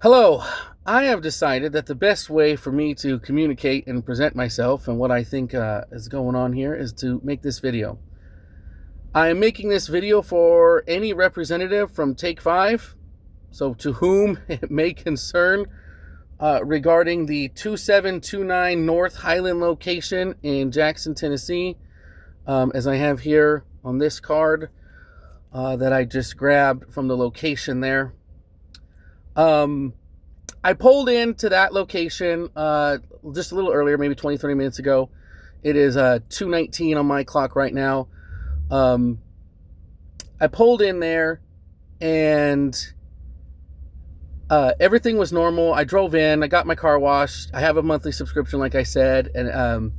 Hello. I have decided that the best way for me to communicate and present myself and what I think is going on here is to make this video. I am making this video for any representative from Take 5, so to whom it may concern, regarding the 2729 North Highland location in Jackson, Tennessee, as I have here on this card that I just grabbed from the location there. I pulled into that location just a little earlier, maybe 20, 30 minutes ago. It is 2:19 on my clock right now. I pulled in there and everything was normal. I drove in, I got my car washed. I have a monthly subscription, like I said, and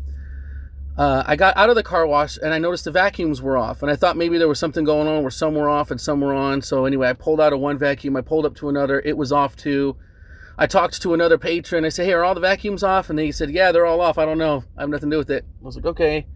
I got out of the car wash and I noticed the vacuums were off, and I thought maybe there was something going on where some were off and some were on. So anyway, I pulled out of one vacuum, I pulled up to another, it was off too. I talked to another patron. I said, hey, are all the vacuums off? And they said, yeah, they're all off. I don't know. I have nothing to do with it. I was like, okay.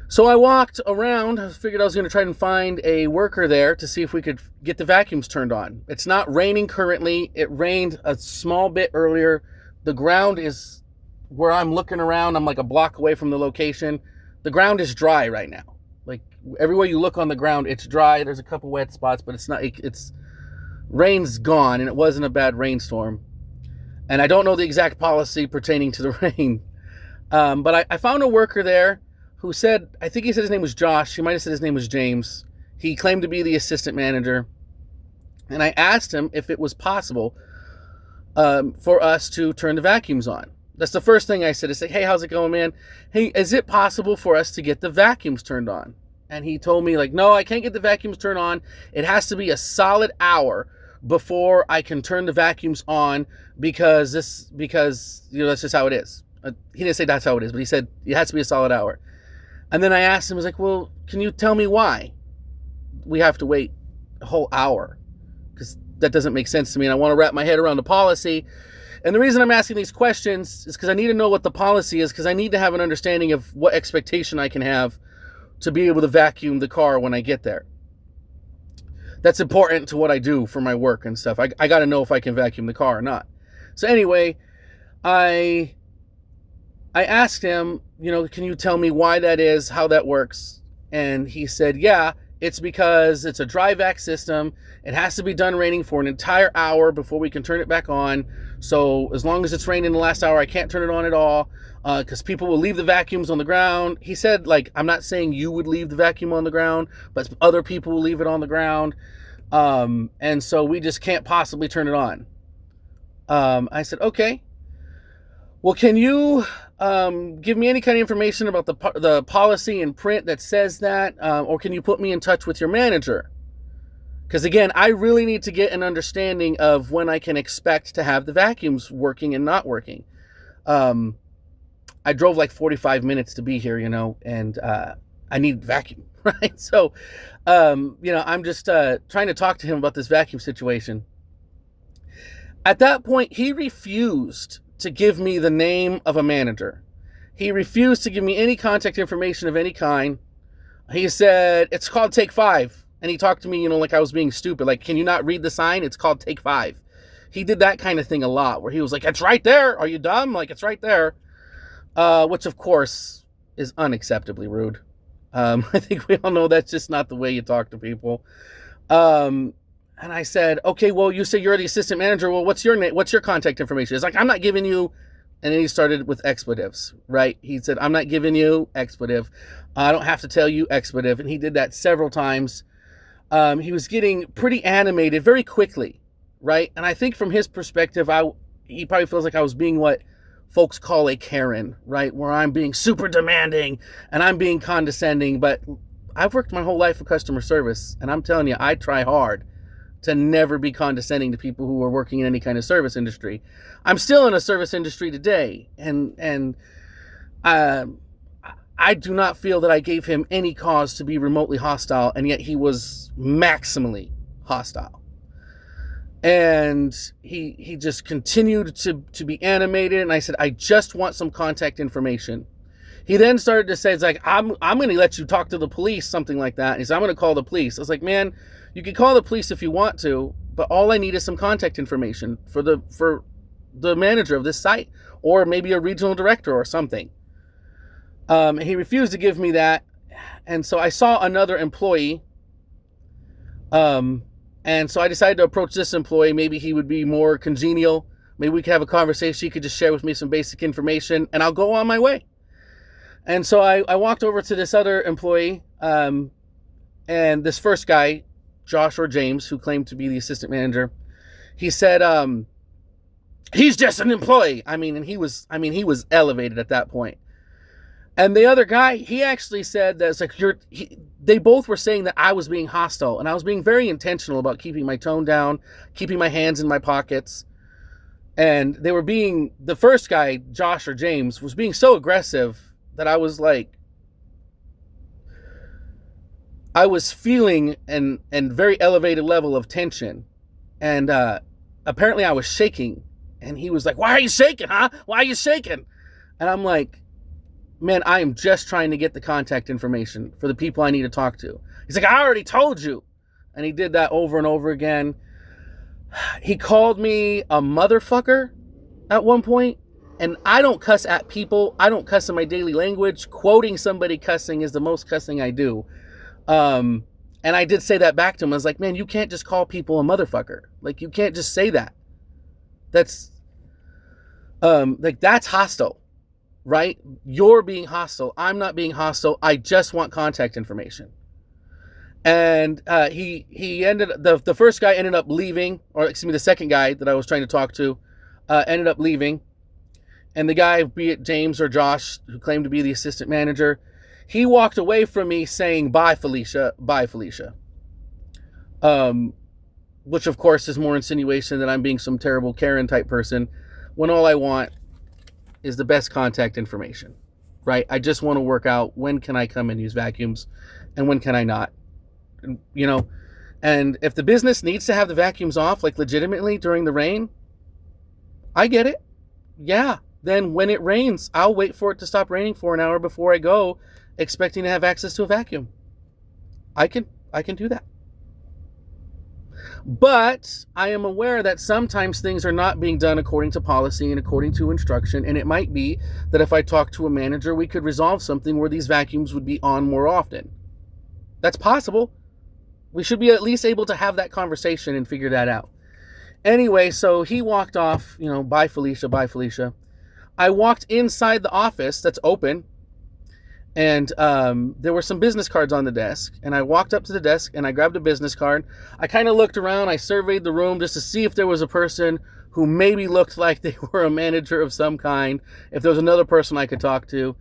So I walked around. I figured I was going to try and find a worker there to see if we could get the vacuums turned on. It's not raining currently. It rained a small bit earlier. The ground is where I'm looking around. I'm like a block away from the location. The ground is dry right now. Like everywhere you look on the ground, it's dry. There's a couple wet spots, but it's not, rain's gone, and it wasn't a bad rainstorm. And I don't know the exact policy pertaining to the rain. But I found a worker there who said, I think he said his name was Josh. He might have said his name was James. He claimed to be the assistant manager. And I asked him if it was possible for us to turn the vacuums on. That's the first thing I said. I said, hey, how's it going, man? Hey, is it possible for us to get the vacuums turned on? And he told me, like, no, I can't get the vacuums turned on. It has to be a solid hour before I can turn the vacuums on because that's just how it is. He didn't say that's how it is, but he said it has to be a solid hour. And then I asked him, I was like, well, can you tell me why we have to wait a whole hour? Because that doesn't make sense to me, and I want to wrap my head around the policy. And the reason I'm asking these questions is because I need to know what the policy is, because I need to have an understanding of what expectation I can have to be able to vacuum the car when I get there. That's important to what I do for my work and stuff. I got to know if I can vacuum the car or not. So anyway, I asked him, can you tell me why that is, how that works? And he said, yeah, it's because it's a dry vac system. It has to be done raining for an entire hour before we can turn it back on. So as long as it's raining the last hour, I can't turn it on at all, because people will leave the vacuums on the ground. He said, like, I'm not saying you would leave the vacuum on the ground, but other people will leave it on the ground. And so we just can't possibly turn it on. I said, okay. Well, can you give me any kind of information about the policy in print that says that? Or can you put me in touch with your manager? Because again, I really need to get an understanding of when I can expect to have the vacuums working and not working. I drove like 45 minutes to be here, and I need vacuum, right? So, I'm just trying to talk to him about this vacuum situation. At that point, he refused to give me the name of a manager. He refused to give me any contact information of any kind. He said, it's called Take 5. And he talked to me, like I was being stupid. Like, can you not read the sign? It's called Take 5. He did that kind of thing a lot, where he was like, it's right there. Are you dumb? Like, it's right there. Which, of course, is unacceptably rude. I think we all know that's just not the way you talk to people. And I said, okay, well, you say you're the assistant manager. Well, what's your name? What's your contact information? It's like, I'm not giving you. And then he started with expletives, right? He said, I'm not giving you expletive. I don't have to tell you expletive. And he did that several times. He was getting pretty animated very quickly, right? And I think from his perspective, he probably feels like I was being what folks call a Karen, right? Where I'm being super demanding and I'm being condescending. But I've worked my whole life for customer service, and I'm telling you, I try hard to never be condescending to people who are working in any kind of service industry. I'm still in a service industry today, and I do not feel that I gave him any cause to be remotely hostile, and yet he was maximally hostile. And he just continued to be animated, and I said, I just want some contact information. He then started to say, it's like, I'm going to let you talk to the police, something like that. And he said, I'm going to call the police. I was like, man, you can call the police if you want to, but all I need is some contact information for the manager of this site, or maybe a regional director or something. He refused to give me that. And so I saw another employee. And so I decided to approach this employee. Maybe he would be more congenial. Maybe we could have a conversation. He could just share with me some basic information, and I'll go on my way. And so I walked over to this other employee, and this first guy, Josh or James, who claimed to be the assistant manager, he said, he's just an employee. He was elevated at that point. And the other guy, he actually said that it's like they both were saying that I was being hostile, and I was being very intentional about keeping my tone down, keeping my hands in my pockets. And they were the first guy, Josh or James, was being so aggressive that I was like, I was feeling an very elevated level of tension. And apparently I was shaking. And he was like, why are you shaking, huh? Why are you shaking? And I'm like, man, I am just trying to get the contact information for the people I need to talk to. He's like, I already told you. And he did that over and over again. He called me a motherfucker at one point. And I don't cuss at people. I don't cuss in my daily language. Quoting somebody cussing is the most cussing I do. And I did say that back to him. I was like, man, you can't just call people a motherfucker. Like, you can't just say that. That's that's hostile. Right? You're being hostile. I'm not being hostile. I just want contact information. And he ended, the first guy ended up leaving, or excuse me, the second guy that I was trying to talk to ended up leaving. And the guy, be it James or Josh, who claimed to be the assistant manager, he walked away from me saying, bye, Felicia. Bye, Felicia. Which, of course, is more insinuation that I'm being some terrible Karen type person, when all I want is the best contact information, right? I just want to work out when can I come and use vacuums and when can I not, you know? And if the business needs to have the vacuums off, like legitimately during the rain, I get it. Yeah. Then when it rains, I'll wait for it to stop raining for an hour before I go, expecting to have access to a vacuum. I can do that. But I am aware that sometimes things are not being done according to policy and according to instruction. And it might be that if I talk to a manager, we could resolve something where these vacuums would be on more often. That's possible. We should be at least able to have that conversation and figure that out. Anyway, so he walked off, bye, Felicia, bye, Felicia. I walked inside the office that's open. And there were some business cards on the desk. And I walked up to the desk and I grabbed a business card. I kind of looked around. I surveyed the room just to see if there was a person who maybe looked like they were a manager of some kind. If there was another person I could talk to.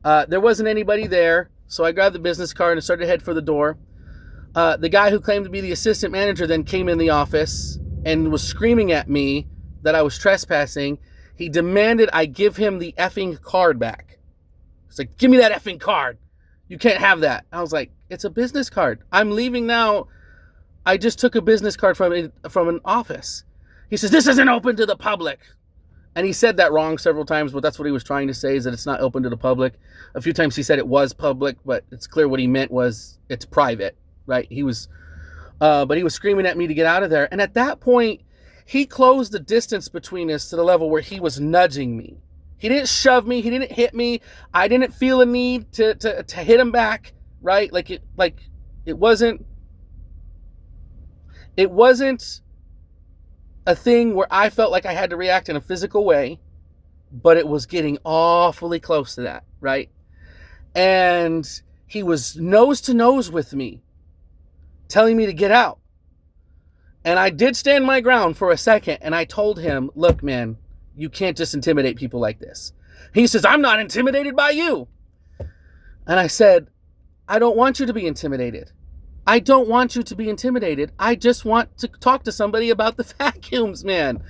There wasn't anybody there. So I grabbed the business card and started to head for the door. The guy who claimed to be the assistant manager then came in the office and was screaming at me that I was trespassing. He demanded I give him the effing card back. It's like, give me that effing card. You can't have that. I was like, it's a business card. I'm leaving now. I just took a business card from an office. He says, this isn't open to the public. And he said that wrong several times, but that's what he was trying to say, is that it's not open to the public. A few times he said it was public, but it's clear what he meant was it's private, right? But he was screaming at me to get out of there. And at that point, he closed the distance between us to the level where he was nudging me. He didn't shove me. He didn't hit me. I didn't feel a need to hit him back, right? It wasn't a thing where I felt like I had to react in a physical way, but it was getting awfully close to that, right? And he was nose to nose with me, telling me to get out. And I did stand my ground for a second, and I told him, look, man, you can't just intimidate people like this. He says, I'm not intimidated by you. And I said, I don't want you to be intimidated. I don't want you to be intimidated. I just want to talk to somebody about the vacuums, man.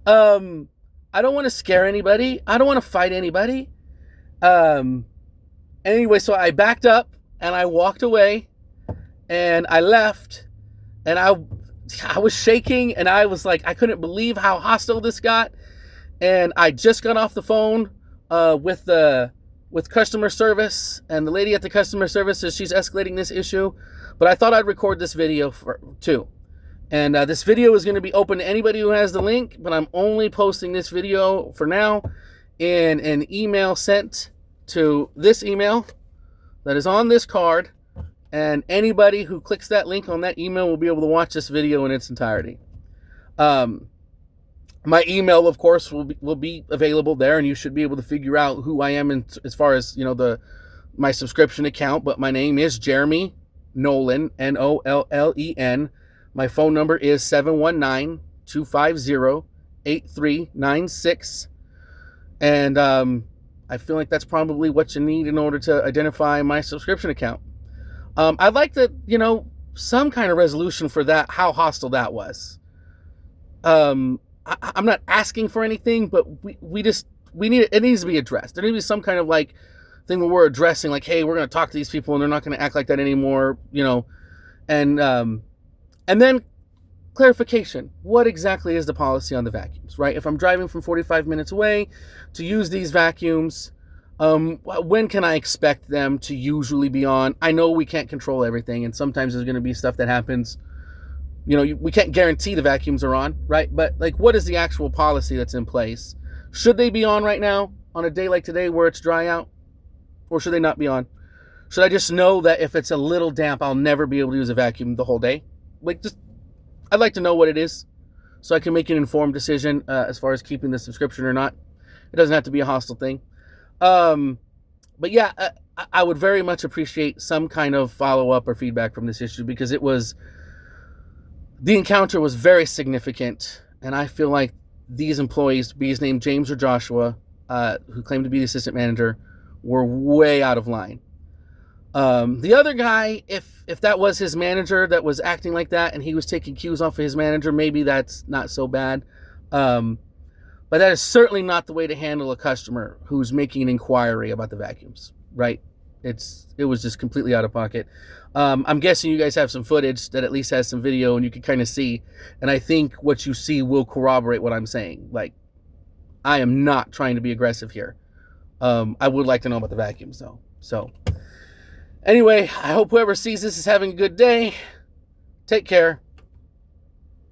I don't want to scare anybody. I don't want to fight anybody. Anyway, so I backed up and I walked away and I left, and I was shaking, and I was like, I couldn't believe how hostile this got. And I just got off the phone with customer service, and the lady at the customer service says she's escalating this issue. But I thought I'd record this video too. And this video is going to be open to anybody who has the link, but I'm only posting this video for now in an email sent to this email that is on this card. And anybody who clicks that link on that email will be able to watch this video in its entirety. My email, of course, will be available there, and you should be able to figure out who I am as far as, my subscription account. But my name is Jeremy Nolan, Nollen. My phone number is 719-250-8396. And I feel like that's probably what you need in order to identify my subscription account. I'd like to, some kind of resolution for that, how hostile that was. I'm not asking for anything, but it needs to be addressed. There needs to be some kind of thing where we're addressing, hey, we're going to talk to these people and they're not going to act like that anymore, and then clarification. What exactly is the policy on the vacuums, right? If I'm driving from 45 minutes away to use these vacuums, when can I expect them to usually be on? I know we can't control everything, and sometimes there's going to be stuff that happens. We can't guarantee the vacuums are on, right? But what is the actual policy that's in place? Should they be on right now on a day like today where it's dry out? Or should they not be on? Should I just know that if it's a little damp, I'll never be able to use a vacuum the whole day? I'd like to know what it is so I can make an informed decision as far as keeping the subscription or not. It doesn't have to be a hostile thing. But yeah, I would very much appreciate some kind of follow-up or feedback from this issue, because the encounter was very significant, and I feel like these employees, be his name James or Joshua, who claimed to be the assistant manager, were way out of line. The other guy, if that was his manager that was acting like that and he was taking cues off of his manager, maybe that's not so bad. But that is certainly not the way to handle a customer who's making an inquiry about the vacuums, right? It was just completely out of pocket. I'm guessing you guys have some footage that at least has some video and you can kind of see. And I think what you see will corroborate what I'm saying. I am not trying to be aggressive here. I would like to know about the vacuums though. So anyway, I hope whoever sees this is having a good day. Take care.